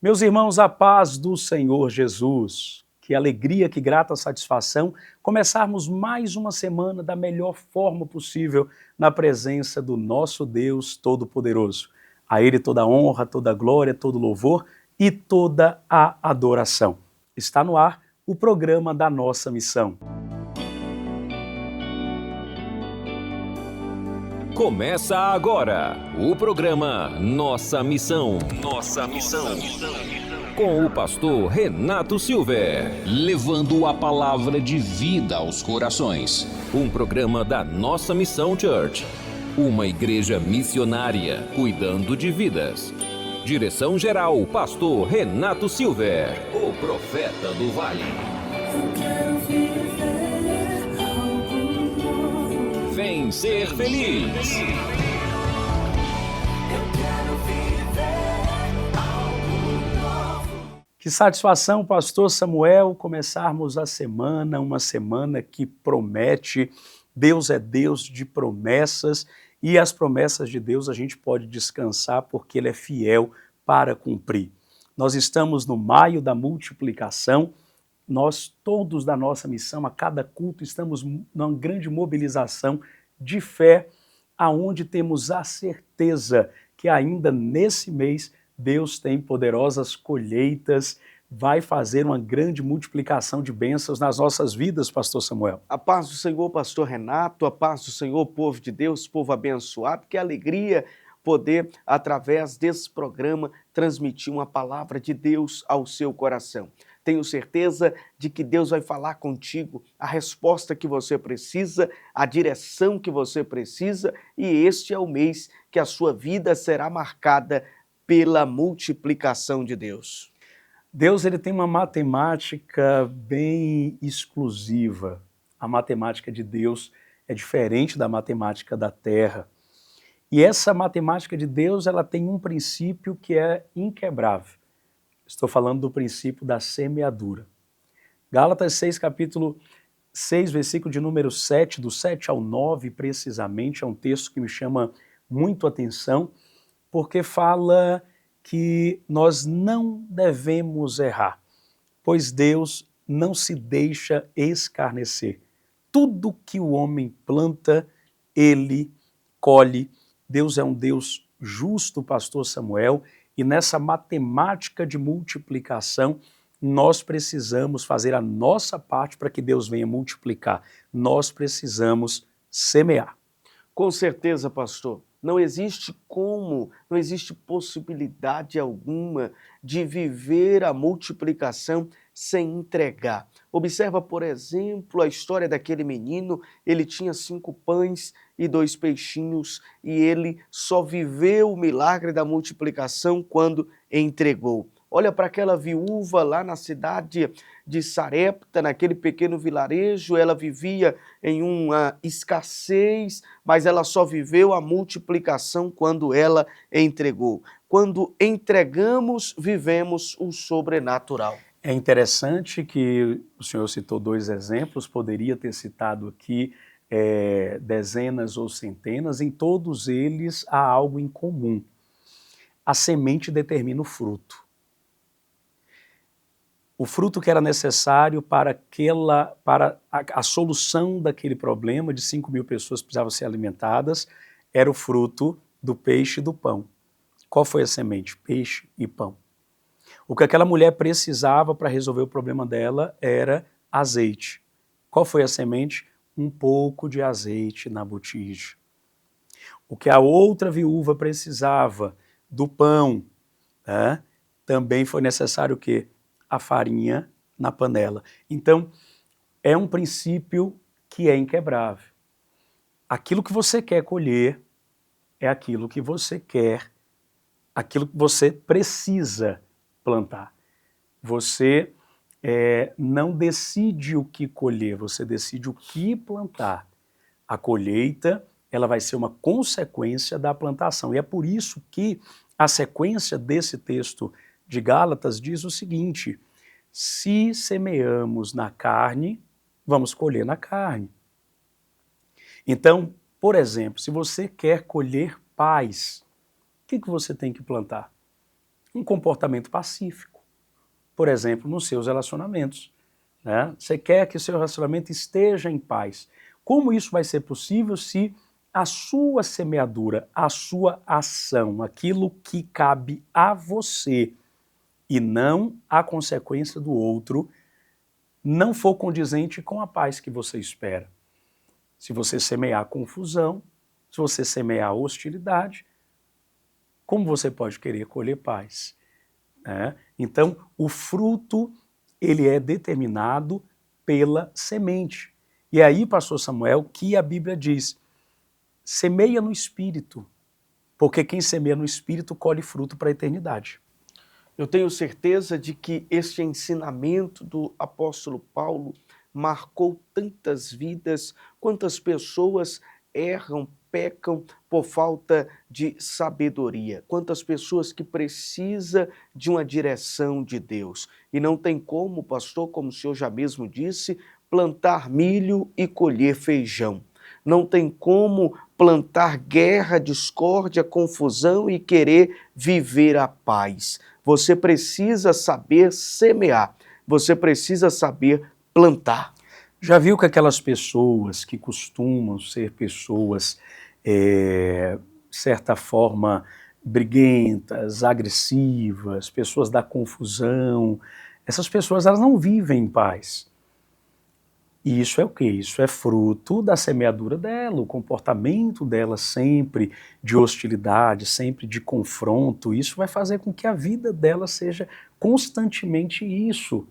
Meus irmãos, a paz do Senhor Jesus, que alegria, que grata satisfação começarmos mais uma semana da melhor forma possível na presença do nosso Deus Todo-Poderoso. A Ele toda a honra, toda a glória, todo o louvor e toda a adoração. Está no ar o programa da nossa missão. Começa agora o programa Nossa Missão. Nossa Missão. Com o pastor Renato Silver. Levando a palavra de vida aos corações. Um programa da Nossa Missão Church. Uma igreja missionária cuidando de vidas. Direção-geral, pastor Renato Silver. O profeta do vale. Vem ser feliz. Que satisfação, pastor Samuel, começarmos a semana, uma semana que promete. Deus é Deus de promessas e as promessas de Deus a gente pode descansar porque Ele é fiel para cumprir. Nós estamos no maio da multiplicação. Nós todos da nossa missão, a cada culto, estamos numa grande mobilização de fé, aonde temos a certeza que ainda nesse mês Deus tem poderosas colheitas, vai fazer uma grande multiplicação de bênçãos nas nossas vidas, pastor Samuel. A paz do Senhor, pastor Renato, a paz do Senhor, povo de Deus, povo abençoado, que alegria poder, através desse programa, transmitir uma palavra de Deus ao seu coração. Tenho certeza de que Deus vai falar contigo a resposta que você precisa, a direção que você precisa, e este é o mês que a sua vida será marcada pela multiplicação de Deus. Deus ele tem uma matemática bem exclusiva. A matemática de Deus é diferente da matemática da Terra. E essa matemática de Deus ela tem um princípio que é inquebrável. Estou falando do princípio da semeadura. Gálatas 6, capítulo 6, versículo de número 7, do 7 ao 9, precisamente, é um texto que me chama muito a atenção, porque fala que nós não devemos errar, pois Deus não se deixa escarnecer. Tudo que o homem planta, ele colhe. Deus é um Deus justo, pastor Samuel, e nessa matemática de multiplicação, nós precisamos fazer a nossa parte para que Deus venha multiplicar. Nós precisamos semear. Com certeza, pastor. Não existe possibilidade alguma de viver a multiplicação sem entregar. Observa, por exemplo, a história daquele menino. Ele tinha 5 pães e 2 peixinhos e ele só viveu o milagre da multiplicação quando entregou. Olha para aquela viúva lá na cidade de Sarepta, naquele pequeno vilarejo. Ela vivia em uma escassez, mas ela só viveu a multiplicação quando ela entregou. Quando entregamos, vivemos o sobrenatural. É interessante que o senhor citou 2 exemplos, poderia ter citado aqui dezenas ou centenas, em todos eles há algo em comum. A semente determina o fruto. O fruto que era necessário para a solução daquele problema de 5.000 pessoas que precisavam ser alimentadas era o fruto do peixe e do pão. Qual foi a semente? Peixe e pão. O que aquela mulher precisava para resolver o problema dela era azeite. Qual foi a semente? Um pouco de azeite na botija. O que a outra viúva precisava do pão, também foi necessário o quê? A farinha na panela. Então, é um princípio que é inquebrável. Aquilo que você quer colher é aquilo que você quer, aquilo que você precisa plantar. Você não decide o que colher, você decide o que plantar. A colheita, ela vai ser uma consequência da plantação. E é por isso que a sequência desse texto de Gálatas diz o seguinte: se semeamos na carne, vamos colher na carne. Então, por exemplo, se você quer colher paz, o que você tem que plantar? um comportamento pacífico. Por exemplo, nos seus relacionamentos, né? Você quer que o seu relacionamento esteja em paz. Como isso vai ser possível se a sua semeadura, a sua ação, aquilo que cabe a você e não a consequência do outro, não for condizente com a paz que você espera? Se você semear confusão, se você semear hostilidade, como você pode querer colher paz? Então, o fruto, ele é determinado pela semente. E aí, pastor Samuel, que a Bíblia diz, semeia no Espírito, porque quem semeia no Espírito colhe fruto para a eternidade. Eu tenho certeza de que este ensinamento do apóstolo Paulo marcou tantas vidas, quantas pessoas erram, pecam por falta de sabedoria, quantas pessoas que precisam de uma direção de Deus. E não tem como, pastor, como o senhor já mesmo disse, plantar milho e colher feijão. Não tem como plantar guerra, discórdia, confusão e querer viver a paz. Você precisa saber semear, você precisa saber plantar. Já viu que aquelas pessoas que costumam ser pessoas, de certa forma, briguentas, agressivas, pessoas da confusão, essas pessoas elas não vivem em paz. E isso é o quê? Isso é fruto da semeadura dela, o comportamento dela sempre de hostilidade, sempre de confronto. Isso vai fazer com que a vida dela seja constantemente isso.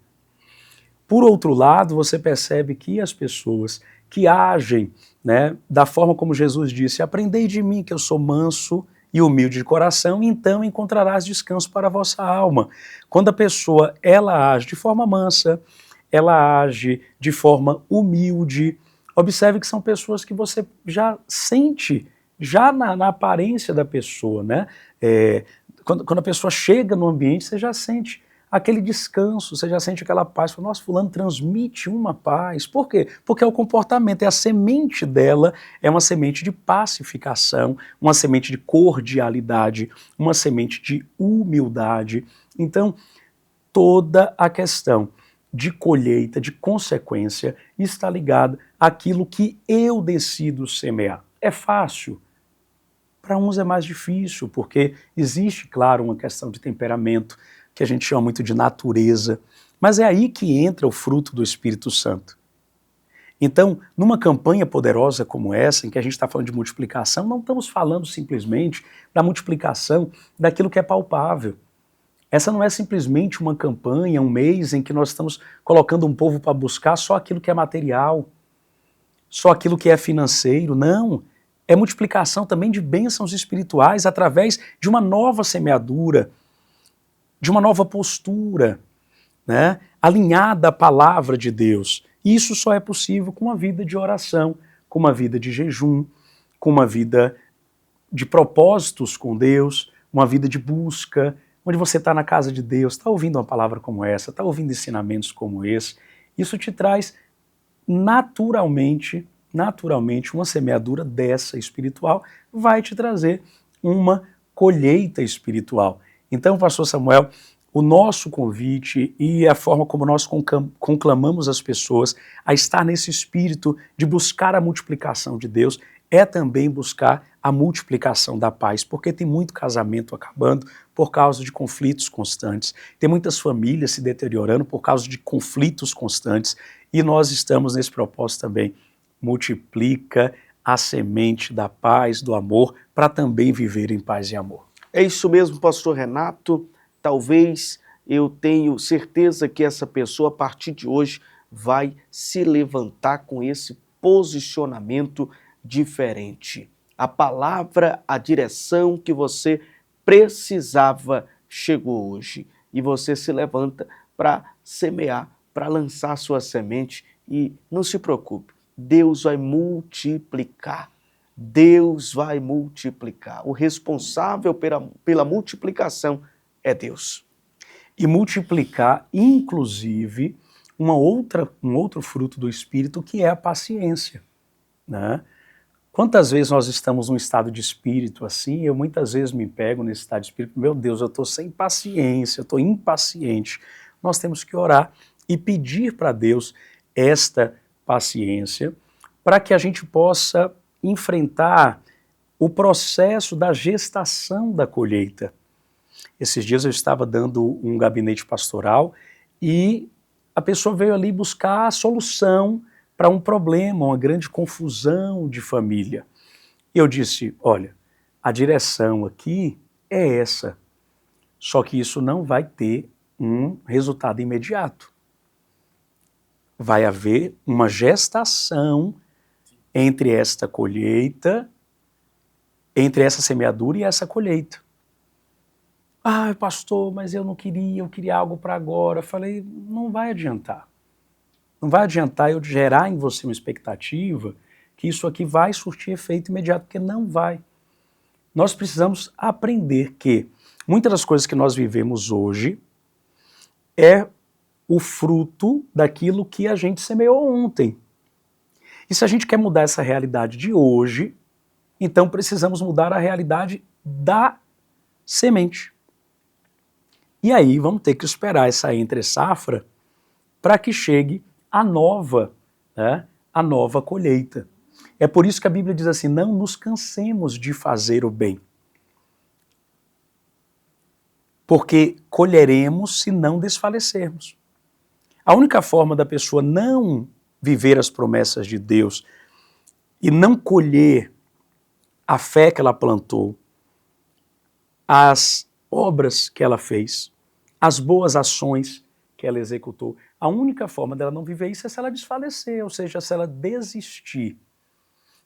Por outro lado, você percebe que as pessoas que agem, né, da forma como Jesus disse, aprendei de mim que eu sou manso e humilde de coração, então encontrarás descanso para a vossa alma. Quando a pessoa ela age de forma mansa, ela age de forma humilde, observe que são pessoas que você já sente, já na aparência da pessoa, né? Quando a pessoa chega no ambiente, você já sente aquele descanso, você já sente aquela paz. Fala, nossa, fulano transmite uma paz. Por quê? Porque é o comportamento, é a semente dela, é uma semente de pacificação, uma semente de cordialidade, uma semente de humildade. Então, toda a questão de colheita, de consequência, está ligada àquilo que eu decido semear. É fácil? Para uns é mais difícil, porque existe, claro, uma questão de temperamento, que a gente chama muito de natureza, mas é aí que entra o fruto do Espírito Santo. Então, numa campanha poderosa como essa, em que a gente está falando de multiplicação, não estamos falando simplesmente da multiplicação daquilo que é palpável. Essa não é simplesmente uma campanha, um mês em que nós estamos colocando um povo para buscar só aquilo que é material, só aquilo que é financeiro. Não, é multiplicação também de bênçãos espirituais através de uma nova semeadura, de uma nova postura, né, alinhada à palavra de Deus. E isso só é possível com uma vida de oração, com uma vida de jejum, com uma vida de propósitos com Deus, uma vida de busca, onde você está na casa de Deus, está ouvindo uma palavra como essa, está ouvindo ensinamentos como esse. Isso te traz naturalmente uma semeadura dessa espiritual, vai te trazer uma colheita espiritual. Então, pastor Samuel, o nosso convite e a forma como nós conclamamos as pessoas a estar nesse espírito de buscar a multiplicação de Deus é também buscar a multiplicação da paz, porque tem muito casamento acabando por causa de conflitos constantes, tem muitas famílias se deteriorando por causa de conflitos constantes, e nós estamos nesse propósito também. Multiplica a semente da paz, do amor, para também viver em paz e amor. É isso mesmo, pastor Renato. Talvez eu tenho certeza que essa pessoa, a partir de hoje, vai se levantar com esse posicionamento diferente. A palavra, a direção que você precisava chegou hoje. E você se levanta para semear, para lançar sua semente. E não se preocupe, Deus vai multiplicar. Deus vai multiplicar. O responsável pela multiplicação é Deus. E multiplicar, inclusive, um outro fruto do Espírito, que é a paciência, né? Quantas vezes nós estamos num estado de espírito assim, eu muitas vezes me pego nesse estado de espírito, meu Deus, eu estou sem paciência, eu estou impaciente. Nós temos que orar e pedir para Deus esta paciência para que a gente possa enfrentar o processo da gestação da colheita. Esses dias eu estava dando um gabinete pastoral e a pessoa veio ali buscar a solução para um problema, uma grande confusão de família. Eu disse, olha, a direção aqui é essa, só que isso não vai ter um resultado imediato. Vai haver uma gestação entre esta colheita, entre essa semeadura e essa colheita. Ah, pastor, mas eu não queria, eu queria algo para agora. Eu falei, não vai adiantar. Não vai adiantar eu gerar em você uma expectativa que isso aqui vai surtir efeito imediato, porque não vai. Nós precisamos aprender que muitas das coisas que nós vivemos hoje é o fruto daquilo que a gente semeou ontem. E se a gente quer mudar essa realidade de hoje, então precisamos mudar a realidade da semente. E aí vamos ter que esperar essa entre-safra para que chegue a nova colheita. É por isso que a Bíblia diz assim, não nos cansemos de fazer o bem. Porque colheremos se não desfalecermos. A única forma da pessoa não viver as promessas de Deus e não colher a fé que ela plantou, as obras que ela fez, as boas ações que ela executou, a única forma dela não viver isso é se ela desfalecer, ou seja, se ela desistir.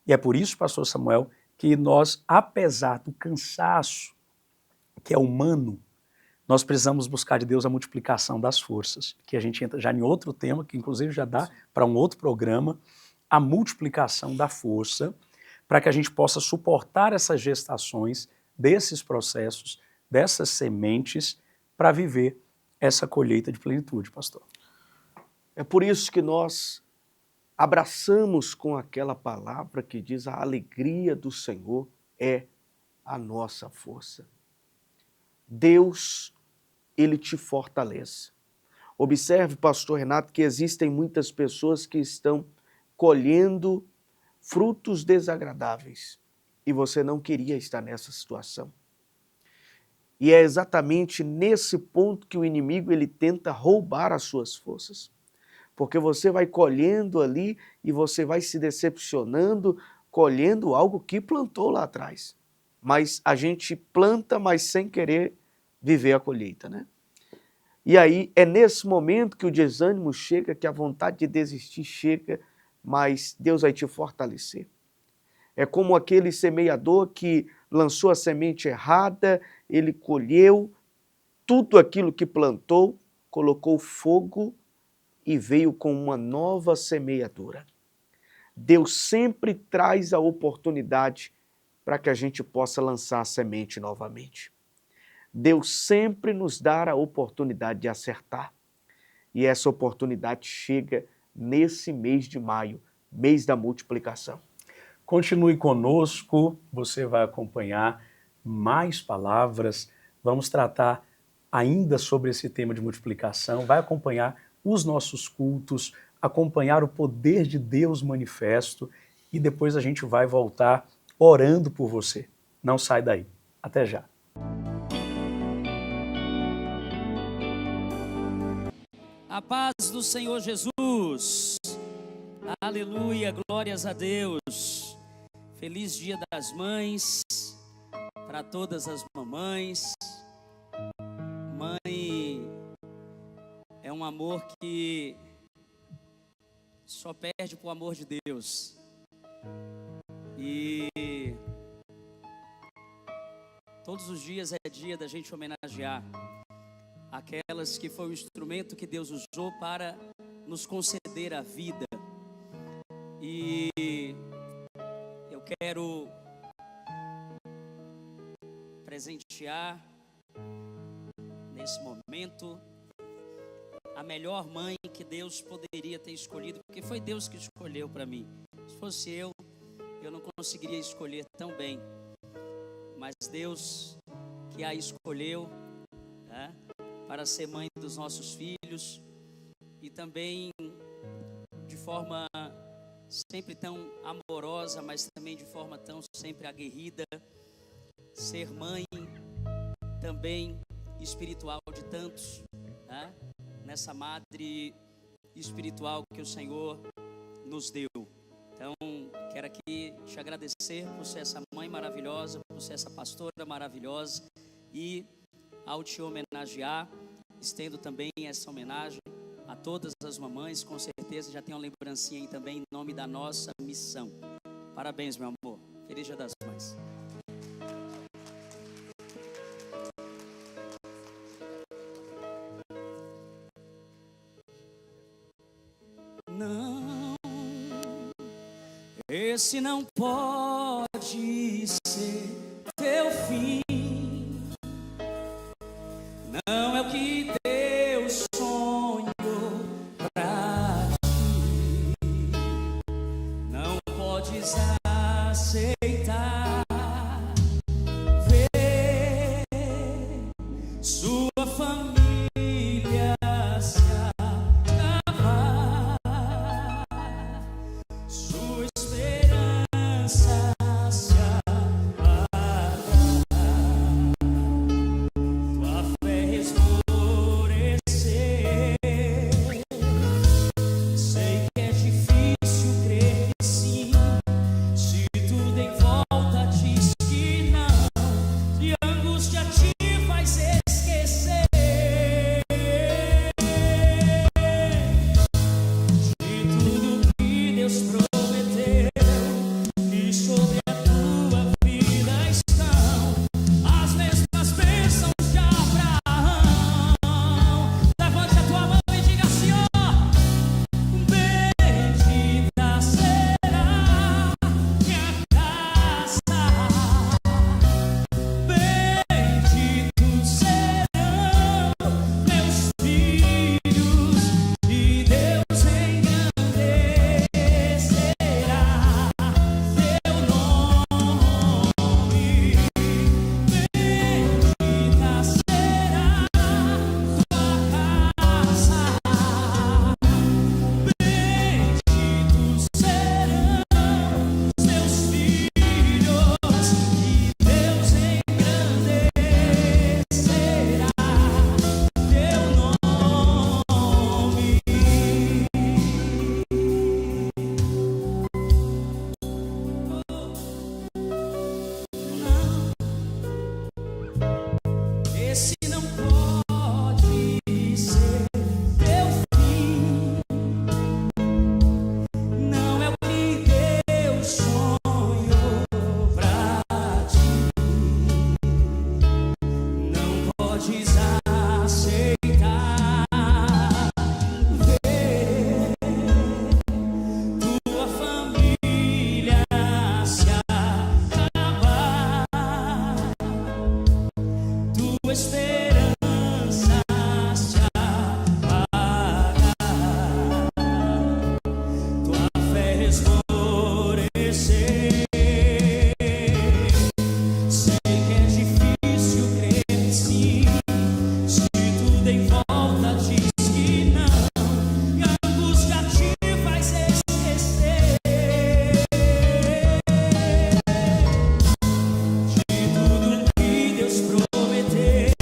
E é por isso, pastor Samuel, que nós, apesar do cansaço que é humano, nós precisamos buscar de Deus a multiplicação das forças, que a gente entra já em outro tema, que inclusive já dá para um outro programa, a multiplicação da força, para que a gente possa suportar essas gestações, desses processos, dessas sementes, para viver essa colheita de plenitude, pastor. É por isso que nós abraçamos com aquela palavra que diz a alegria do Senhor é a nossa força. Deus, Ele te fortalece. Observe, pastor Renato, que existem muitas pessoas que estão colhendo frutos desagradáveis e você não queria estar nessa situação. E é exatamente nesse ponto que o inimigo ele tenta roubar as suas forças. Porque você vai colhendo ali e você vai se decepcionando, colhendo algo que plantou lá atrás. Mas a gente planta, mas sem querer viver a colheita, né? E aí é nesse momento que o desânimo chega, que a vontade de desistir chega, mas Deus vai te fortalecer. É como aquele semeador que lançou a semente errada, ele colheu tudo aquilo que plantou, colocou fogo e veio com uma nova semeadura. Deus sempre traz a oportunidade para que a gente possa lançar a semente novamente. Deus sempre nos dá a oportunidade de acertar. E essa oportunidade chega nesse mês de maio, mês da multiplicação. Continue conosco, você vai acompanhar mais palavras, vamos tratar ainda sobre esse tema de multiplicação, vai acompanhar os nossos cultos, acompanhar o poder de Deus manifesto e depois a gente vai voltar orando por você. Não sai daí. Até já. A paz do Senhor Jesus. Aleluia, glórias a Deus. Feliz Dia das Mães para todas as mamães. Mãe é um amor que só perde pro amor de Deus. E todos os dias é dia da gente homenagear aquelas que foi o instrumento que Deus usou para nos conceder a vida. E eu quero presentear nesse momento a melhor mãe que Deus poderia ter escolhido, porque foi Deus que escolheu para mim. Se fosse eu não conseguiria escolher tão bem, mas Deus que a escolheu, né, para ser mãe dos nossos filhos, e também de forma sempre tão amorosa, mas também de forma tão sempre aguerrida, ser mãe também espiritual de tantos, né, nessa madre espiritual que o Senhor nos deu. Então, quero aqui te agradecer por ser essa mãe maravilhosa, por ser essa pastora maravilhosa, e ao te homenagear, estendo também essa homenagem a todas as mamães. Com certeza já tem uma lembrancinha aí também, em nome da nossa missão. Parabéns, meu amor. Feliz Dia das Mães. Não, esse não pode ser teu fim. Não é o que Deus sonhou pra ti. Não podes aceitar ver sua família se acabar, sua esperança se apagar, tua fé esmorecer. Sei que é difícil crer que sim, se tudo em volta diz que não, e a angústia te faz esquecer de tudo que Deus prometeu, e sobre a tua vida estão as mesmas bênçãos de Abraão. Levante a tua mão e diga assim, ó: bendita será minha casa, benditos serão meus filhos, e Deus engrandecerá teu nome. Bendita será tua casa, benditos serão seus filhos, e Deus engrandecerá teu nome. Esse não pode ser teu fim. Não é o que Deus sonhou pra ti. Não podes aceitar ver tua família se acabar, tua esperança se apagar, tua fé esmorecer. Sei que é difícil crer que sim, se tudo em volta diz que não, e a angústia te faz esquecer de tudo que Deus prometeu,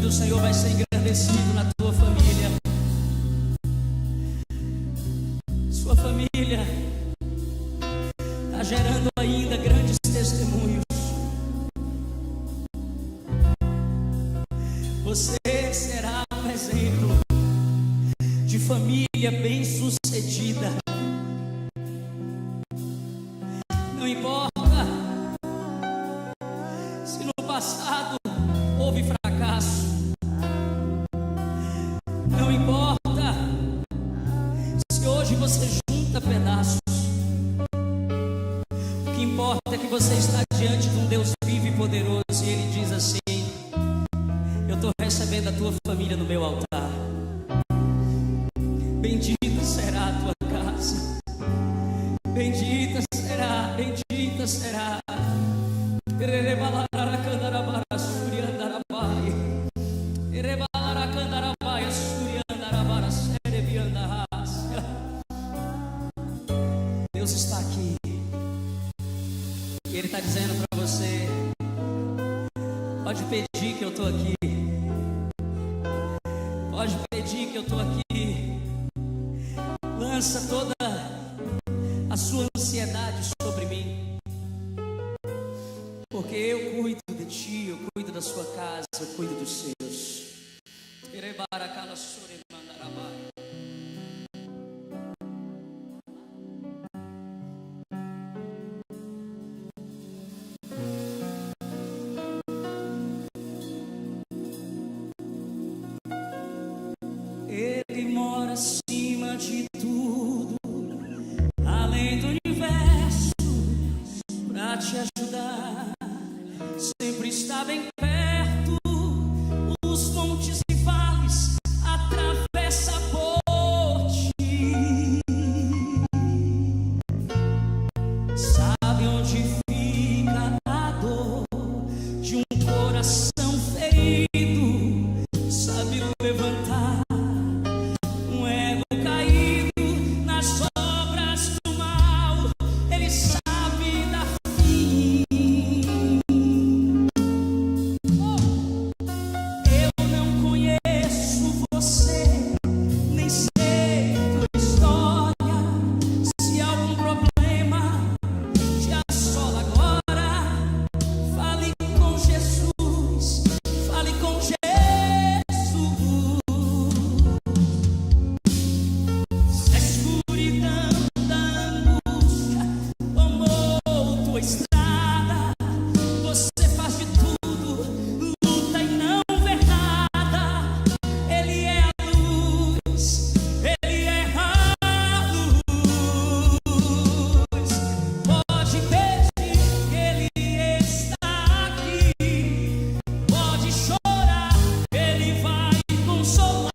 do Senhor vai ser engrandecido na tua família. Sua família está gerando ainda grandes testemunhos. Você será um exemplo de família bem-sucedida. Não importa se no passado houve fracasso, não importa se hoje você junta pedaços. O que importa é que você está diante de um Deus vivo e poderoso, e Ele diz assim: eu estou recebendo a tua família no meu altar. Bendita será a tua casa, bendita será, bendita será. Deus está aqui e Ele está dizendo para você: pode pedir que eu estou aqui, pode pedir que eu estou aqui. Lança toda a sua ansiedade sobre mim, porque eu cuido de ti, eu cuido da sua casa, eu cuido dos seus. Ele mora acima de tudo, além do universo, pra te ajudar. Sempre está bem perto, os montes e vales atravessa por ti. Sabe onde fica a dor de um coração ferido, sabe levantar um ego caído nas obras do mal. Ele sabe dar fim. Eu não conheço você, nem sei tua história. Se há algum problema te assola agora, fale com Jesus, fale com Jesus. Se a escuridão da angústia tomou tua estrada, você faz de tudo, luta e não vê nada. Ele é a luz, Ele é a luz. Pode pedir que Ele está aqui, pode chorar, Ele vai consolar.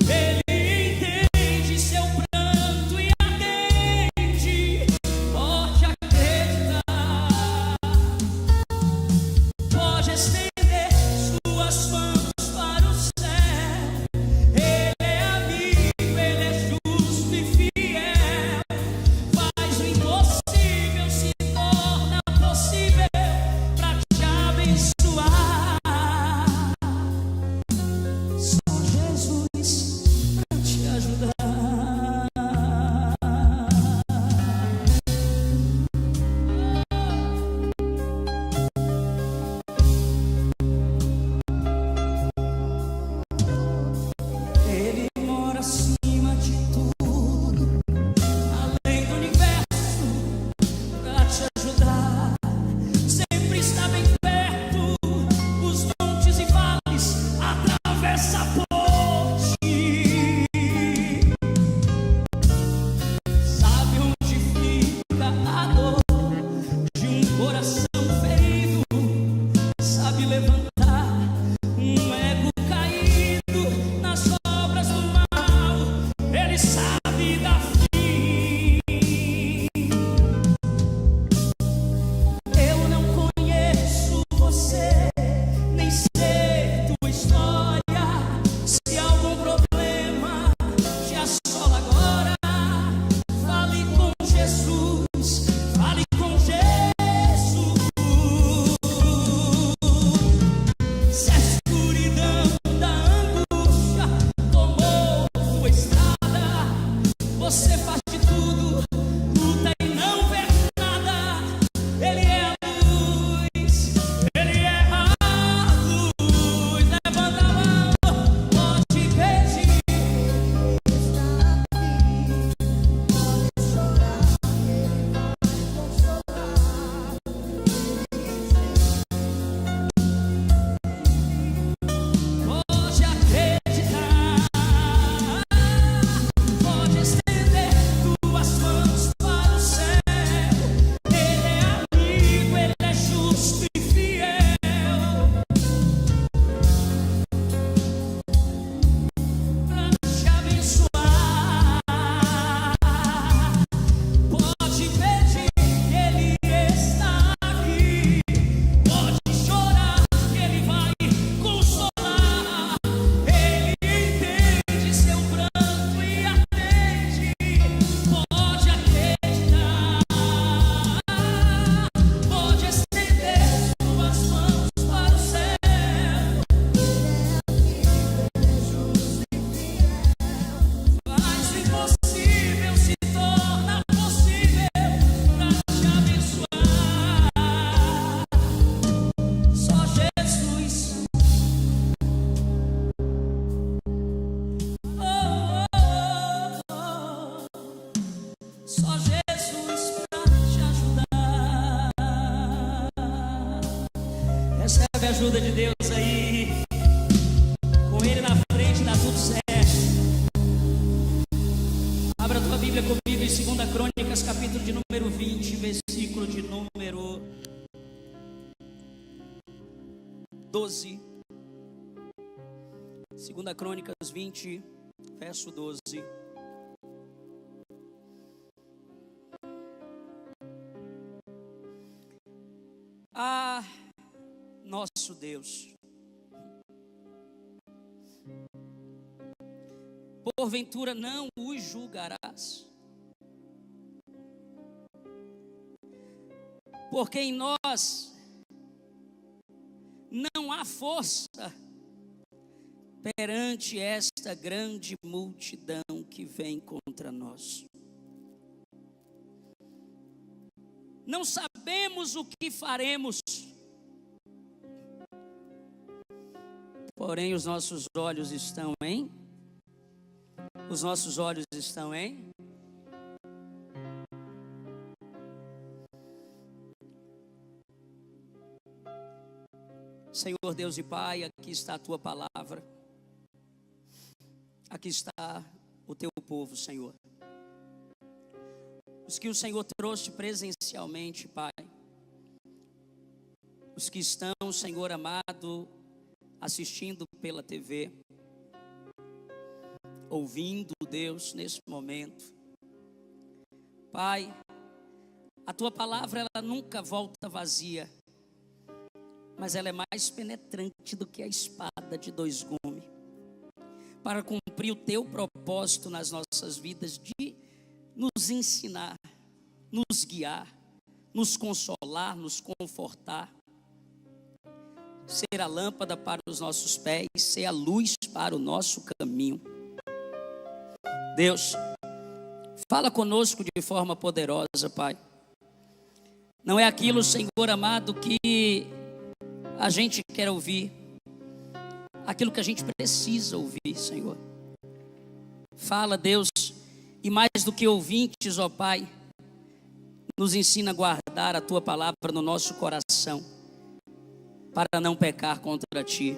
Ele entende seu pranto e atende. Pode acreditar, pode estender suas mãos para o céu. Ele é amigo, Ele é justo e fiel. Faz o impossível se torna possível pra te abençoar. Só Jesus pra te ajudar. Ele mora acima de tudo, além do universo, pra te ajudar. Sempre está bem perto, os montes e vales atravessa por ti. Sabe onde fica a dor de um coração ferido, sabe levantar um ego caído nas obras do mal. Ele sabe dar fim. Eu não conheço você, nem sei tua história. Se há algum problema te assola agora, fale com Jesus, fale com Jesus. a ajuda de Deus aí. Com Ele na frente dá tudo certo. Abra a tua Bíblia comigo em 2 Crônicas, capítulo de número 20, versículo de número 12. 2 Crônicas 20, verso 12. Ah, nosso Deus, porventura não os julgarás, porque em nós não há força perante esta grande multidão que vem contra nós. Não sabemos o que faremos, porém os nossos olhos estão em? Os nossos olhos estão em? Senhor Deus e Pai, aqui está a Tua palavra. Aqui está o Teu povo, Senhor. Os que o Senhor trouxe presencialmente, Pai. Os que estão, Senhor amado, assistindo pela TV. Ouvindo, Deus, nesse momento. Pai, a Tua palavra, ela nunca volta vazia. Mas ela é mais penetrante do que a espada de 2 gumes. Para cumprir o Teu propósito nas nossas vidas de nos ensinar, nos guiar, nos consolar, nos confortar, ser a lâmpada para os nossos pés, ser a luz para o nosso caminho. Deus, fala conosco de forma poderosa, Pai. Não é aquilo, Senhor amado, que a gente quer ouvir, aquilo que a gente precisa ouvir, Senhor. Fala, Deus. E mais do que ouvintes, ó Pai, nos ensina a guardar a Tua palavra no nosso coração, para não pecar contra Ti,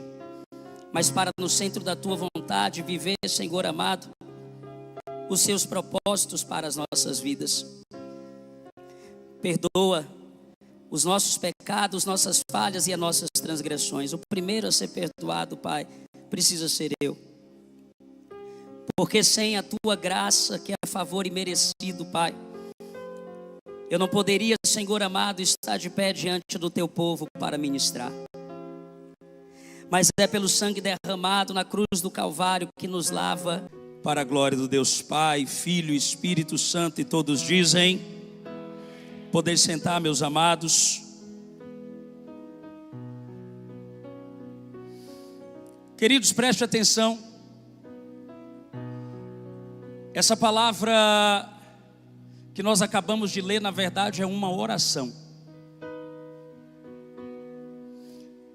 mas para no centro da Tua vontade viver, Senhor amado, os Seus propósitos para as nossas vidas. Perdoa os nossos pecados, nossas falhas e as nossas transgressões. O primeiro a ser perdoado, Pai, precisa ser eu. Porque sem a Tua graça, que é a favor e merecido, Pai, eu não poderia, Senhor amado, estar de pé diante do Teu povo para ministrar. Mas é pelo sangue derramado na cruz do Calvário que nos lava para a glória do Deus Pai, Filho e Espírito Santo. E todos dizem: poder sentar, meus amados. Queridos, preste atenção. Essa palavra que nós acabamos de ler, na verdade, é uma oração.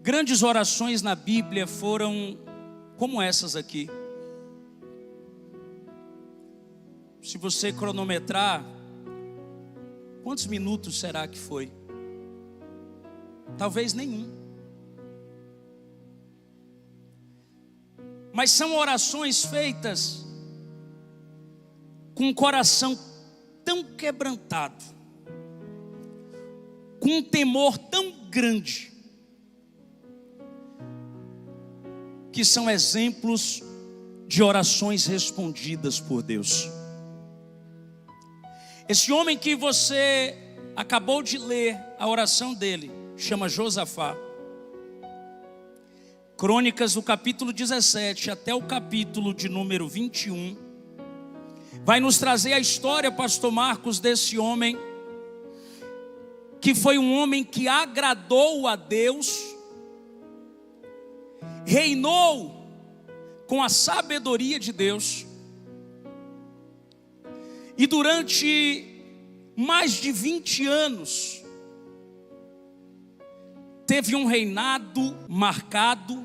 Grandes orações na Bíblia foram como essas aqui. Se você cronometrar, quantos minutos será que foi? Talvez nenhum. Mas são orações feitas com um coração tão quebrantado, com um temor tão grande, que são exemplos de orações respondidas por Deus. Esse homem que você acabou de ler a oração dele, chama Josafá. Crônicas do capítulo 17 até o capítulo de número 21, vai nos trazer a história, pastor Marcos, desse homem, que foi um homem que agradou a Deus, reinou com a sabedoria de Deus, e durante mais de 20 anos, teve um reinado marcado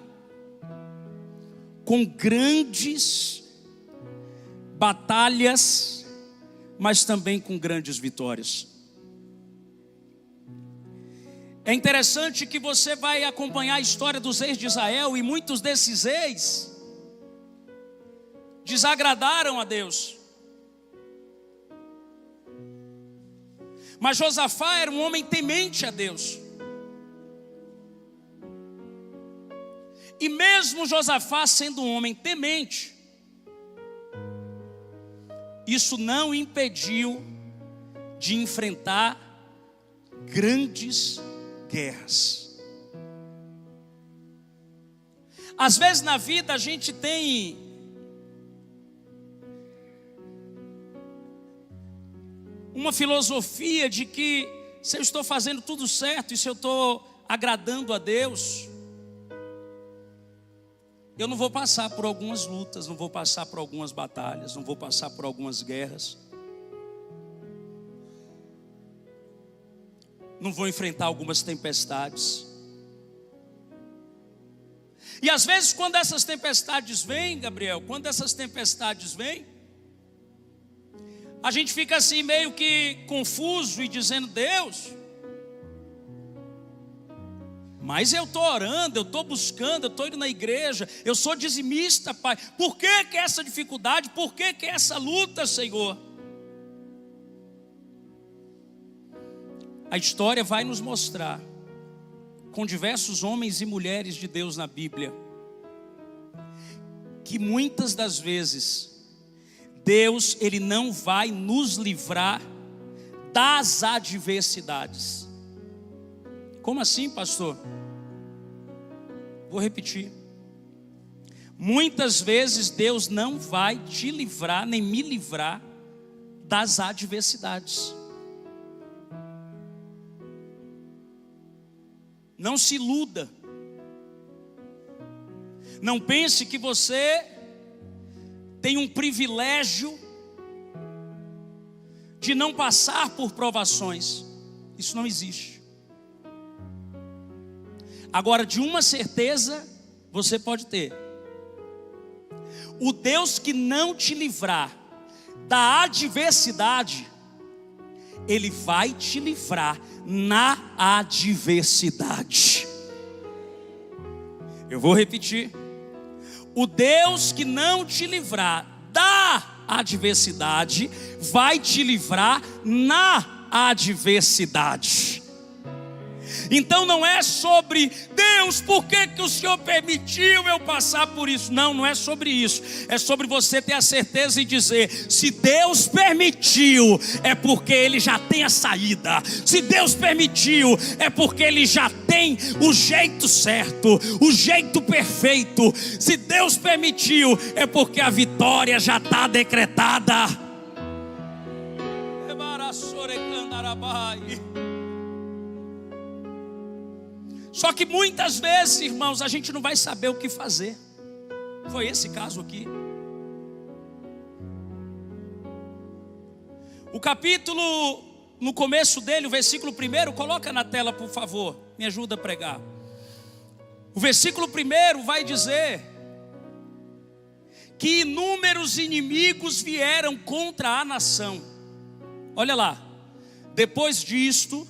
com grandes batalhas, mas também com grandes vitórias. É interessante que você vai acompanhar a história dos reis de Israel, e muitos desses reis desagradaram a Deus. Mas Josafá era um homem temente a Deus. E mesmo Josafá sendo um homem temente, isso não impediu de enfrentar grandes guerras. Às vezes na vida a gente tem uma filosofia de que se eu estou fazendo tudo certo e se eu estou agradando a Deus, eu não vou passar por algumas lutas, não vou passar por algumas batalhas, não vou passar por algumas guerras, não vou enfrentar algumas tempestades. E às vezes quando essas tempestades vêm, Gabriel, quando essas tempestades vêm, a gente fica assim meio que confuso e dizendo: Deus, mas eu estou orando, eu estou buscando, eu estou indo na igreja, eu sou dizimista, Pai. Por que é essa dificuldade? Por que é essa luta, Senhor? A história vai nos mostrar, com diversos homens e mulheres de Deus na Bíblia, que muitas das vezes Deus, Ele não vai nos livrar das adversidades. Como assim, pastor? Vou repetir. Muitas vezes Deus não vai te livrar, nem me livrar das adversidades. Não se iluda. Não pense que você tem um privilégio de não passar por provações. Isso não existe. Agora, de uma certeza você pode ter: o Deus que não te livrar da adversidade, Ele vai te livrar na adversidade. Eu vou repetir. O Deus que não te livrar da adversidade, vai te livrar na adversidade. Então não é sobre Deus, por que o Senhor permitiu eu passar por isso? Não, não é sobre isso. É sobre você ter a certeza e dizer: se Deus permitiu, é porque Ele já tem a saída. Se Deus permitiu, é porque Ele já tem o jeito certo, o jeito perfeito. Se Deus permitiu, é porque a vitória já está decretada. Só que muitas vezes, irmãos, a gente não vai saber o que fazer. Foi esse caso aqui. O capítulo, no começo dele, o versículo 1, coloca na tela, por favor, me ajuda a pregar. O versículo 1 vai dizer que inúmeros inimigos vieram contra a nação. Olha lá. Depois disto,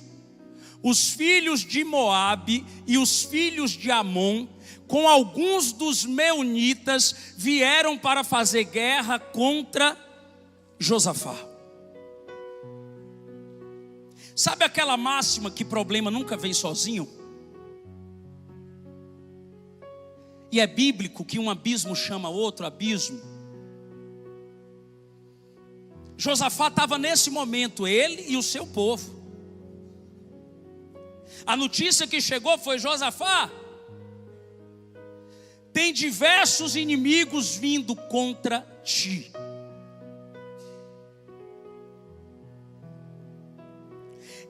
os filhos de Moabe e os filhos de Amon, com alguns dos meunitas, vieram para fazer guerra contra Josafá. Sabe aquela máxima que problema nunca vem sozinho? E é bíblico que um abismo chama outro abismo. Josafá estava nesse momento, ele e o seu povo. A notícia que chegou foi: Josafá, tem diversos inimigos vindo contra ti.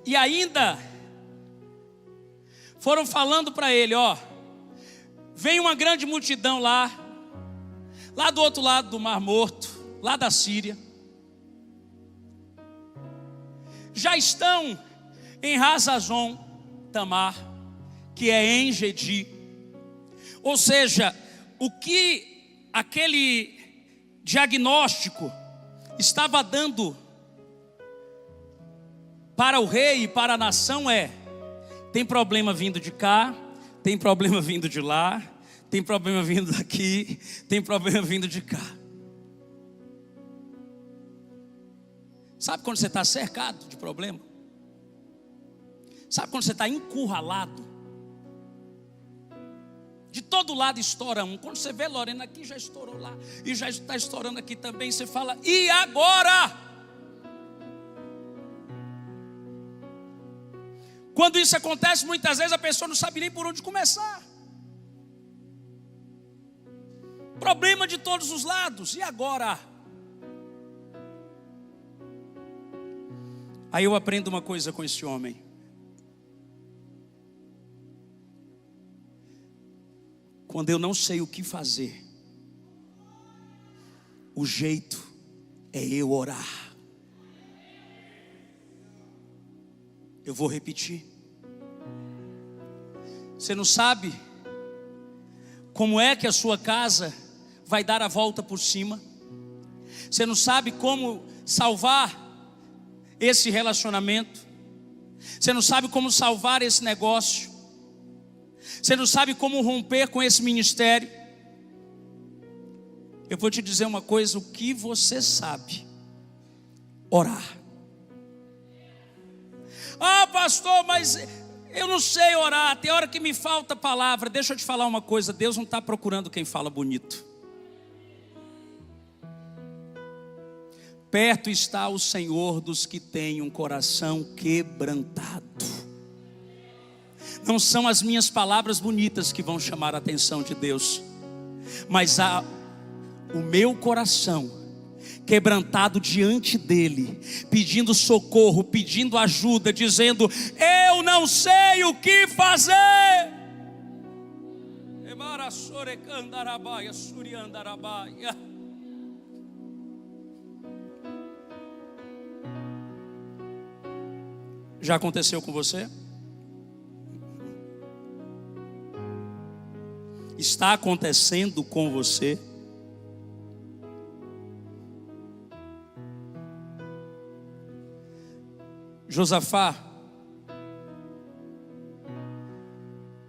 E ainda foram falando para ele: ó, vem uma grande multidão lá do outro lado do Mar Morto, lá da Síria. Já estão em Hazazon Tamar, que é em Gedi. Ou seja, o que aquele diagnóstico estava dando para o rei e para a nação é Tem problema vindo de cá, tem problema vindo de lá, tem problema vindo daqui, tem problema vindo de cá. Sabe quando você está cercado de problema? Sabe quando você está encurralado? De todo lado estoura um. Quando você vê Lorena aqui, já estourou lá, e já está estourando aqui também. Você fala, e agora? Quando isso acontece, muitas vezes a pessoa não sabe nem por onde começar. Problema de todos os lados, e agora? Aí eu aprendo uma coisa com esse homem. Quando eu não sei o que fazer, o jeito é eu orar. Eu vou repetir. Você não sabe como é que a sua casa vai dar a volta por cima. Você não sabe como salvar esse relacionamento. Você não sabe como salvar esse negócio. Você não sabe como romper com esse ministério. Eu vou te dizer uma coisa, o que você sabe? Orar. Ah, pastor, mas eu não sei orar, tem hora que me falta palavra. Deixa eu te falar uma coisa, Deus não está procurando quem fala bonito. Perto está o Senhor dos que têm um coração quebrantado. Não são as minhas palavras bonitas que vão chamar a atenção de Deus, mas o meu coração quebrantado diante dele, pedindo socorro, pedindo ajuda, dizendo, eu não sei o que fazer. Já aconteceu com você? Está acontecendo com você? Josafá,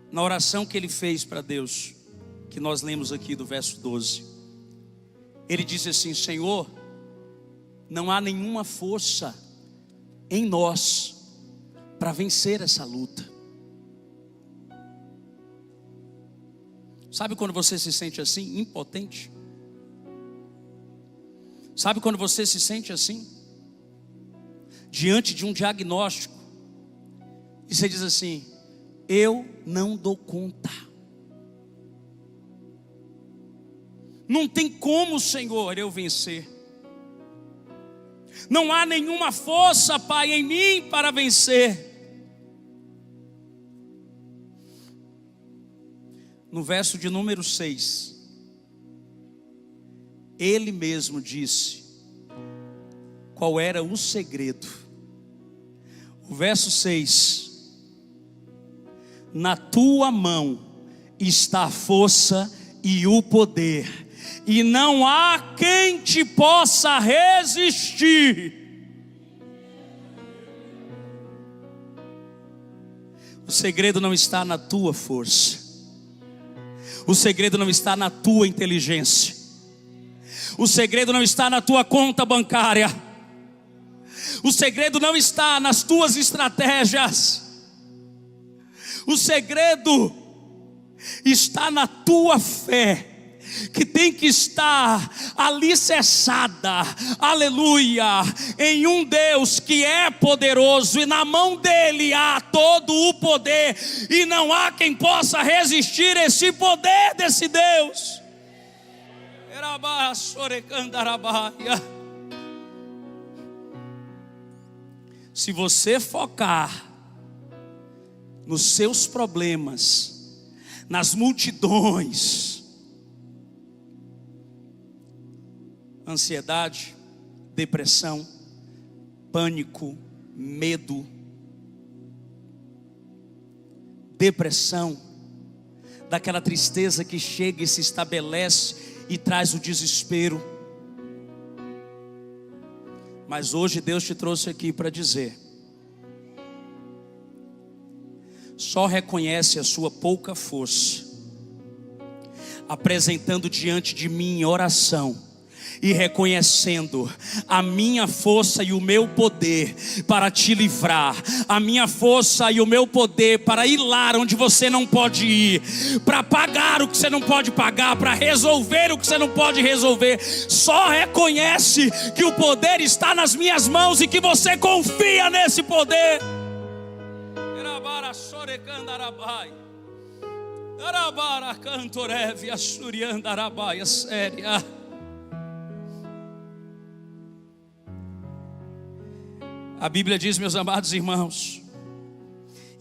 na oração que ele fez para Deus, que nós lemos aqui do verso 12, ele disse assim, Senhor, não há nenhuma força em nós para vencer essa luta. Sabe quando você se sente assim, impotente? Sabe quando você se sente assim? Diante de um diagnóstico, e você diz assim, eu não dou conta. Não tem como, Senhor, eu vencer. Não há nenhuma força, Pai, em mim para vencer. No verso de número 6, ele mesmo disse qual era o segredo. O verso 6, na tua mão está a força e o poder, e não há quem te possa resistir. O segredo não está na tua força, o segredo não está na tua inteligência, o segredo não está na tua conta bancária, o segredo não está nas tuas estratégias, o segredo está na tua fé, que tem que estar alicerçada, aleluia, em um Deus que é poderoso, e na mão dele há todo o poder, e não há quem possa resistir esse poder desse Deus. Se você focar nos seus problemas, nas multidões, ansiedade, depressão, pânico, medo, depressão, daquela tristeza que chega e se estabelece e traz o desespero. Mas hoje Deus te trouxe aqui para dizer: só reconhece a sua pouca força, apresentando diante de mim em oração e reconhecendo a minha força e o meu poder para te livrar, a minha força e o meu poder para ir lá onde você não pode ir, para pagar o que você não pode pagar, para resolver o que você não pode resolver. Só reconhece que o poder está nas minhas mãos e que você confia nesse poder. A Bíblia diz, meus amados irmãos,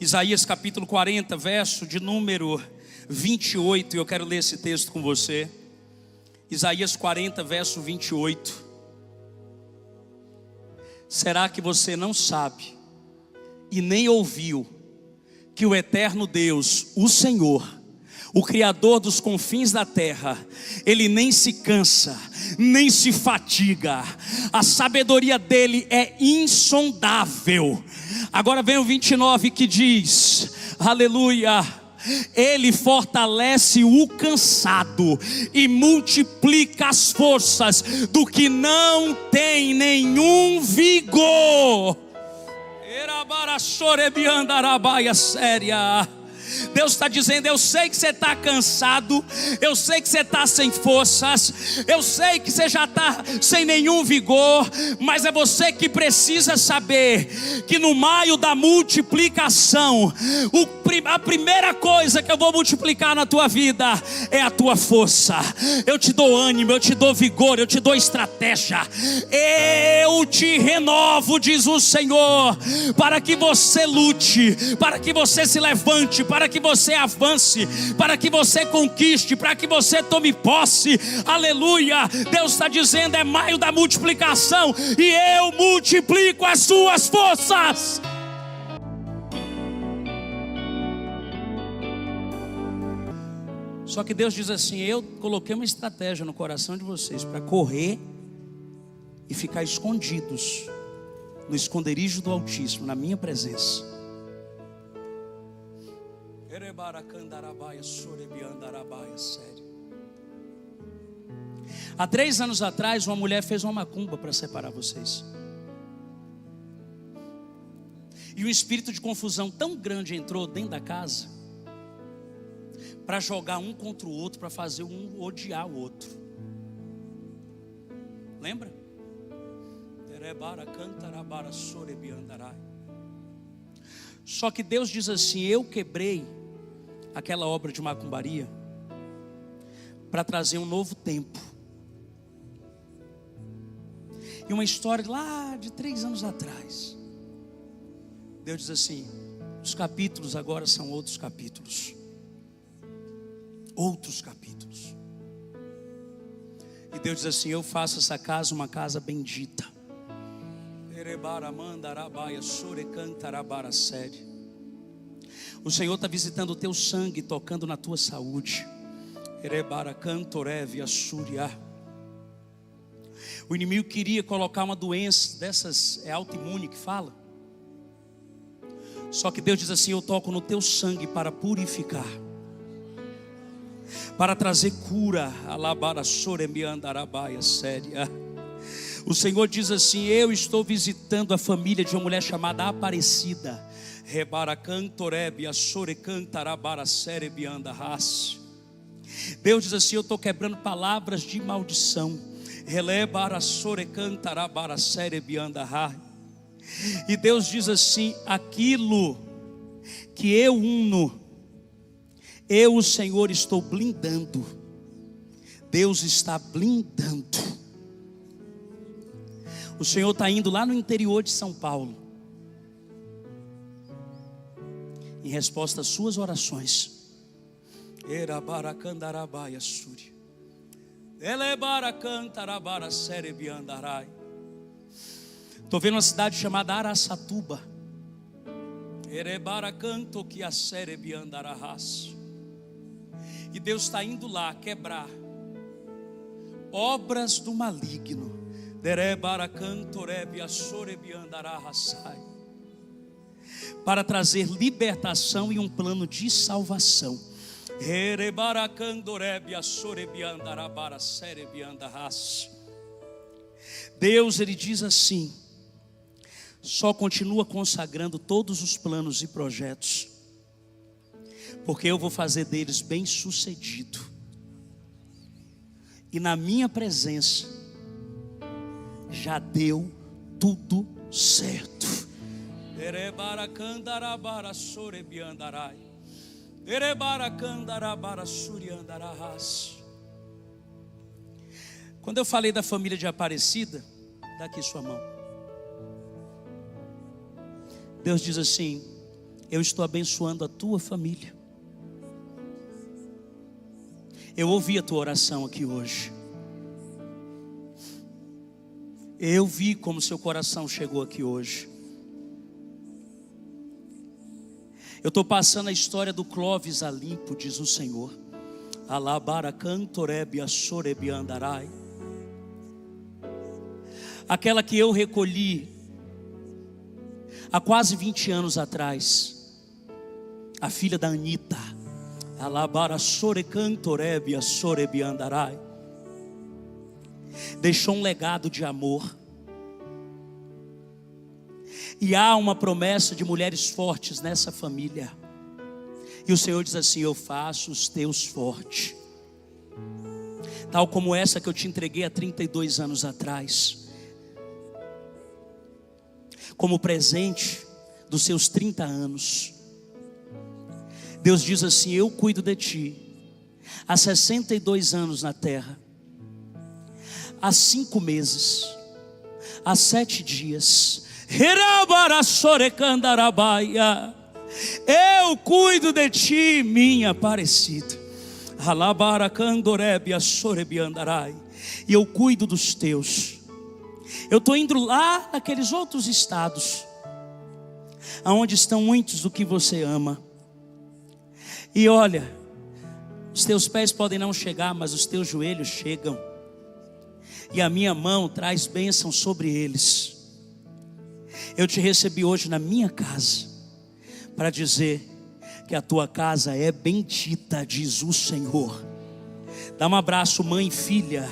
Isaías capítulo 40, verso de número 28, e eu quero ler esse texto com você. Isaías 40, verso 28. Será que você não sabe e nem ouviu que o eterno Deus, o Senhor, o Criador dos confins da terra, Ele nem se cansa, nem se fatiga, a sabedoria dele é insondável. Agora vem o 29 que diz, aleluia, Ele fortalece o cansado e multiplica as forças do que não tem nenhum vigor. Deus está dizendo, eu sei que você está cansado, eu sei que você está sem forças, eu sei que você já está sem nenhum vigor, mas é você que precisa saber que no meio da multiplicação, a primeira coisa que eu vou multiplicar na tua vida é a tua força. Eu te dou ânimo, eu te dou vigor, eu te dou estratégia, eu te renovo, diz o Senhor, para que você lute, para que você se levante, para que você avance, para que você conquiste, para que você tome posse. Aleluia. Deus está dizendo, é maio da multiplicação e eu multiplico as suas forças. Só que Deus diz assim, eu coloquei uma estratégia no coração de vocês para correr e ficar escondidos no esconderijo do Altíssimo, na minha presença. Há 3 anos atrás, uma mulher fez uma macumba para separar vocês. E um espírito de confusão tão grande entrou dentro da casa, para jogar um contra o outro, para fazer um odiar o outro. Lembra? Só que Deus diz assim, eu quebrei aquela obra de macumbaria para trazer um novo tempo. E uma história lá de 3 anos atrás, Deus diz assim, os capítulos agora são outros capítulos. Outros capítulos. E Deus diz assim, eu faço essa casa uma casa bendita. O Senhor está visitando o teu sangue, tocando na tua saúde. O inimigo queria colocar uma doença dessas, é autoimune que fala. Só que Deus diz assim, eu toco no teu sangue para purificar, para trazer cura. O Senhor diz assim, eu estou visitando a família de uma mulher chamada Aparecida. Deus diz assim, eu estou quebrando palavras de maldição. E Deus diz assim, aquilo que eu uno, eu, o Senhor, estou blindando. Deus está blindando. O Senhor está indo lá no interior de São Paulo, em resposta às suas orações. Estou vendo uma cidade chamada Araçatuba. E Deus está indo lá quebrar obras do maligno. para trazer libertação e um plano de salvação. Deus, Ele diz assim: só continua consagrando todos os planos e projetos, porque eu vou fazer deles bem-sucedido. E na minha presença já deu tudo certo. Quando eu falei da família de Aparecida, dá aqui sua mão. Deus diz assim: eu estou abençoando a tua família. Eu ouvi a tua oração aqui hoje. Eu vi como seu coração chegou aqui hoje. Eu estou passando a história do Clóvis a limpo, diz o Senhor. Aquela que eu recolhi há quase 20 anos atrás, a filha da Anitta, deixou um legado de amor. E há uma promessa de mulheres fortes nessa família. E o Senhor diz assim: eu faço os teus fortes. Tal como essa que eu te entreguei há 32 anos atrás, como presente dos seus 30 anos. Deus diz assim: eu cuido de ti há 62 anos na terra, há 5 meses, há 7 dias. Eu cuido de ti, minha Aparecida. E eu cuido dos teus. Eu estou indo lá naqueles outros estados, aonde estão muitos do que você ama. E olha, os teus pés podem não chegar, mas os teus joelhos chegam. E a minha mão traz bênção sobre eles. Eu te recebi hoje na minha casa para dizer que a tua casa é bendita, diz o Senhor. Dá um abraço, mãe e filha.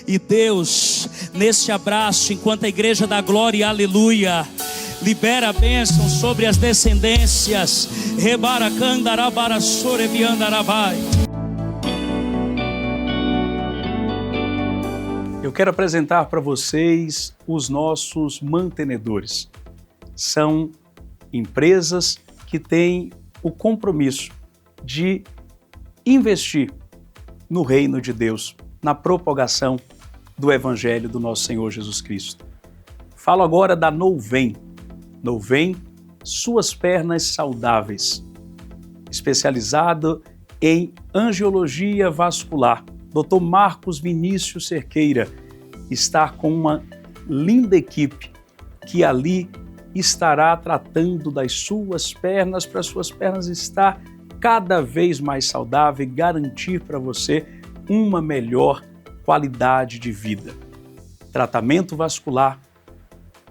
E Deus, nesse abraço, enquanto a igreja dá glória e aleluia, libera a bênção sobre as descendências. Eu quero apresentar para vocês os nossos mantenedores. São empresas que têm o compromisso de investir no reino de Deus, na propagação do Evangelho do nosso Senhor Jesus Cristo. Falo agora da Nouvem. Nouvem, suas pernas saudáveis. Especializado em angiologia vascular. Dr. Marcos Vinícius Cerqueira está com uma linda equipe que ali estará tratando das suas pernas, para suas pernas estar cada vez mais saudável e garantir para você uma melhor qualidade de vida. Tratamento vascular,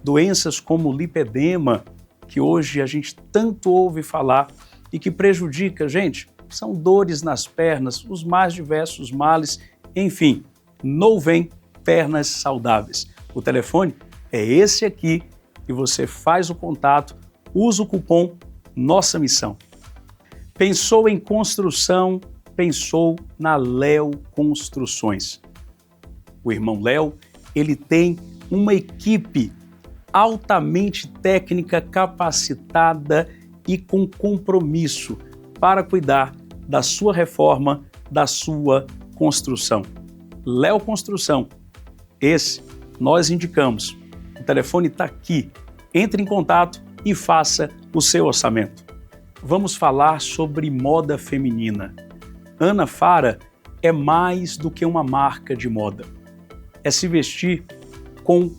doenças como lipedema, que hoje a gente tanto ouve falar e que prejudica, gente, são dores nas pernas, os mais diversos males, enfim, Nouvem Pernas Saudáveis. O telefone é esse aqui e você faz o contato, usa o cupom Nossa Missão. Pensou em construção, pensou na Léo Construções. O irmão Léo, ele tem uma equipe altamente técnica, capacitada e com compromisso para cuidar da sua reforma, da sua construção. Léo Construção, esse nós indicamos. O telefone está aqui. Entre em contato e faça o seu orçamento. Vamos falar sobre moda feminina. Ana Fara é mais do que uma marca de moda. É se vestir com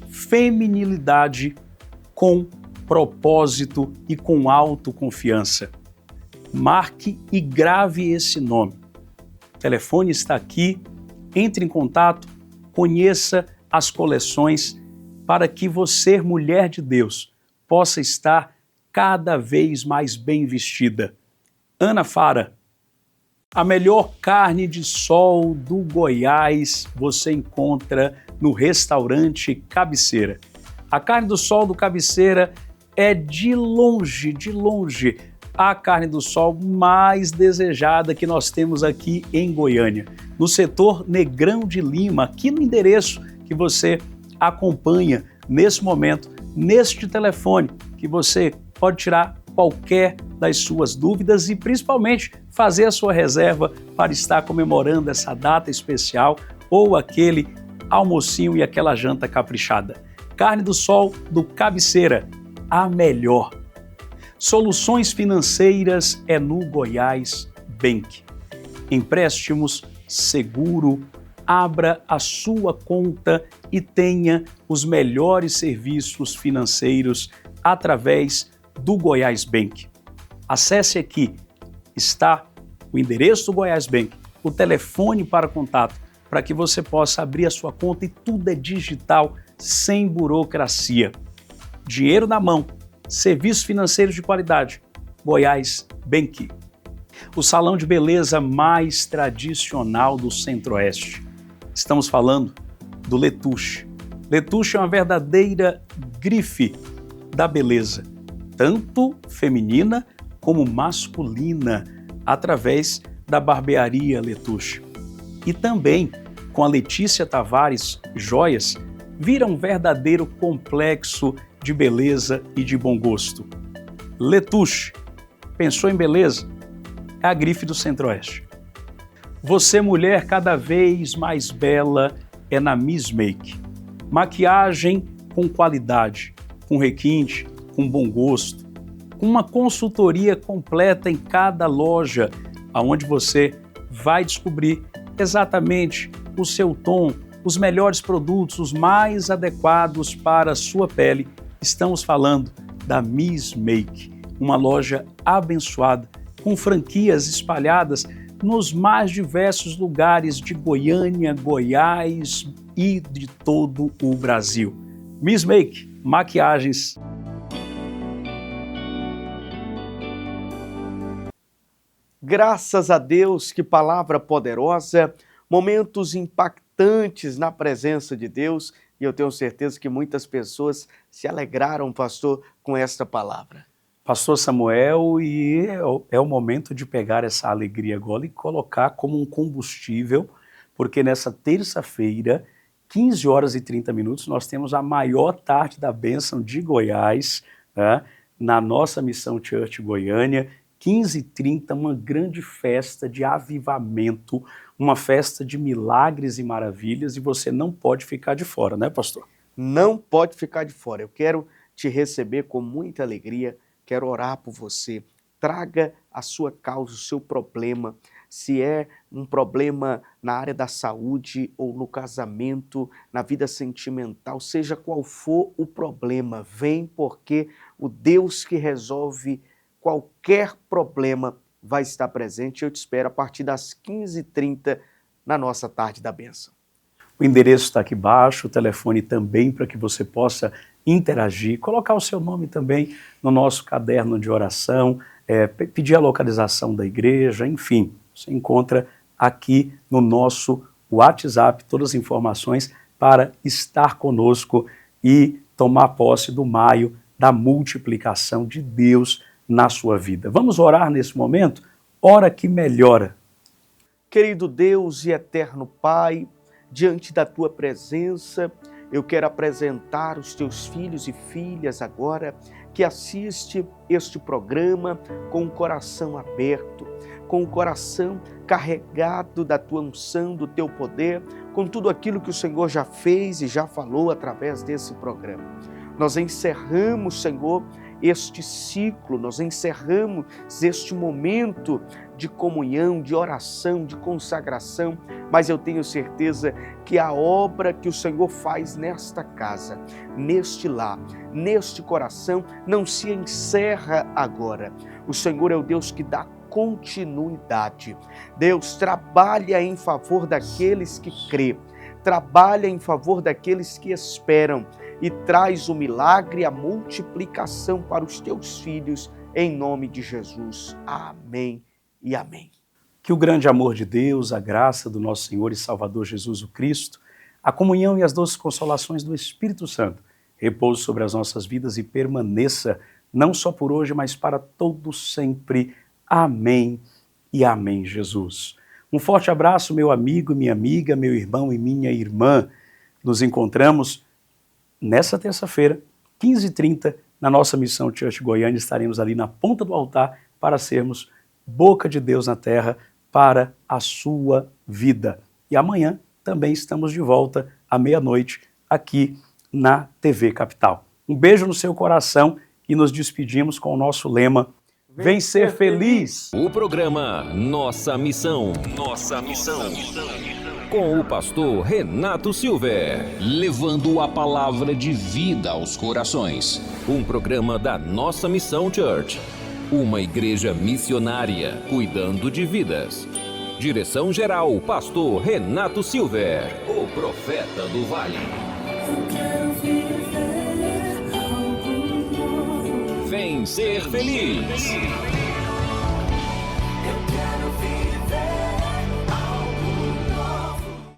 feminilidade, com propósito e com autoconfiança. Marque e grave esse nome. O telefone está aqui. Entre em contato, conheça as coleções para que você, mulher de Deus, possa estar cada vez mais bem vestida. Ana Fara, a melhor carne de sol do Goiás você encontra no restaurante Cabeceira. A carne do sol do Cabeceira é de longe, a carne do sol mais desejada que nós temos aqui em Goiânia, no setor Negrão de Lima, aqui no endereço que você acompanha nesse momento, neste telefone, que você pode tirar qualquer das suas dúvidas e principalmente fazer a sua reserva para estar comemorando essa data especial ou aquele almocinho e aquela janta caprichada. Carne do sol do Cabeceira, a melhor. Soluções financeiras é no Goiás Bank. Empréstimos, seguro, abra a sua conta e tenha os melhores serviços financeiros através do Goiás Bank. Acesse aqui, está o endereço do Goiás Bank, o telefone para contato, para que você possa abrir a sua conta e tudo é digital, sem burocracia. Dinheiro na mão, serviços financeiros de qualidade, Goiás Bank. O salão de beleza mais tradicional do Centro-Oeste. Estamos falando do Letouche. Letouche é uma verdadeira grife da beleza, tanto feminina como masculina, através da barbearia Letouche. E também, com a Letícia Tavares Joias, vira um verdadeiro complexo de beleza e de bom gosto. Letouche, pensou em beleza? É a grife do Centro-Oeste. Você, mulher, cada vez mais bela é na Miss Make. Maquiagem com qualidade, com requinte, com bom gosto, com uma consultoria completa em cada loja, onde você vai descobrir exatamente o seu tom, os melhores produtos, os mais adequados para a sua pele. Estamos falando da Miss Make, uma loja abençoada, com franquias espalhadas nos mais diversos lugares de Goiânia, Goiás e de todo o Brasil. Miss Make, maquiagens. Graças a Deus, que palavra poderosa, momentos impactantes na presença de Deus, e eu tenho certeza que muitas pessoas se alegraram, pastor, com esta palavra. Pastor Samuel, e é o momento de pegar essa alegria agora e colocar como um combustível, porque nessa terça-feira, 15 horas e 30 minutos, nós temos a maior tarde da bênção de Goiás, né, na nossa Missão Church Goiânia, 15h30, uma grande festa de avivamento, uma festa de milagres e maravilhas, e você não pode ficar de fora, né, pastor? Não pode ficar de fora. Eu quero te receber com muita alegria, quero orar por você. Traga a sua causa, o seu problema, se é um problema na área da saúde ou no casamento, na vida sentimental, seja qual for o problema, vem, porque o Deus que resolve qualquer problema vai estar presente. Eu te espero a partir das 15h30 na nossa Tarde da Bênção. O endereço está aqui embaixo, o telefone também para que você possa interagir, colocar o seu nome também no nosso caderno de oração, pedir a localização da igreja, enfim, você encontra aqui no nosso WhatsApp todas as informações para estar conosco e tomar posse do maio da multiplicação de Deus na sua vida. Vamos orar nesse momento? Hora que melhora. Querido Deus e eterno Pai, diante da Tua presença, eu quero apresentar os Teus filhos e filhas agora que assiste este programa com o coração aberto, com o coração carregado da Tua unção, do Teu poder, com tudo aquilo que o Senhor já fez e já falou através desse programa. Nós encerramos, Senhor, este ciclo, nós encerramos este momento de comunhão, de oração, de consagração, mas eu tenho certeza que a obra que o Senhor faz nesta casa, neste lar, neste coração, não se encerra agora. O Senhor é o Deus que dá continuidade. Deus trabalha em favor daqueles que crêem, trabalha em favor daqueles que esperam. e traz o milagre e a multiplicação para os teus filhos, em nome de Jesus. Amém e amém. Que o grande amor de Deus, a graça do nosso Senhor e Salvador Jesus o Cristo, a comunhão e as doces consolações do Espírito Santo repouse sobre as nossas vidas e permaneça, não só por hoje, mas para todo sempre. Amém e amém, Jesus. Um forte abraço, meu amigo e minha amiga, meu irmão e minha irmã. Nos encontramos nessa terça-feira, 15h30, na nossa Missão Church Goiânia. Estaremos ali na ponta do altar para sermos boca de Deus na terra para a sua vida. E amanhã também estamos de volta à meia-noite aqui na TV Capital. Um beijo no seu coração e nos despedimos com o nosso lema: Vem ser feliz! O programa Nossa Missão. Nossa Missão. Com o pastor Renato Silver. Levando a palavra de vida aos corações. Um programa da Nossa Missão Church. Uma igreja missionária, cuidando de vidas. Direção-geral, pastor Renato Silver. O profeta do Vale. Vem ser feliz!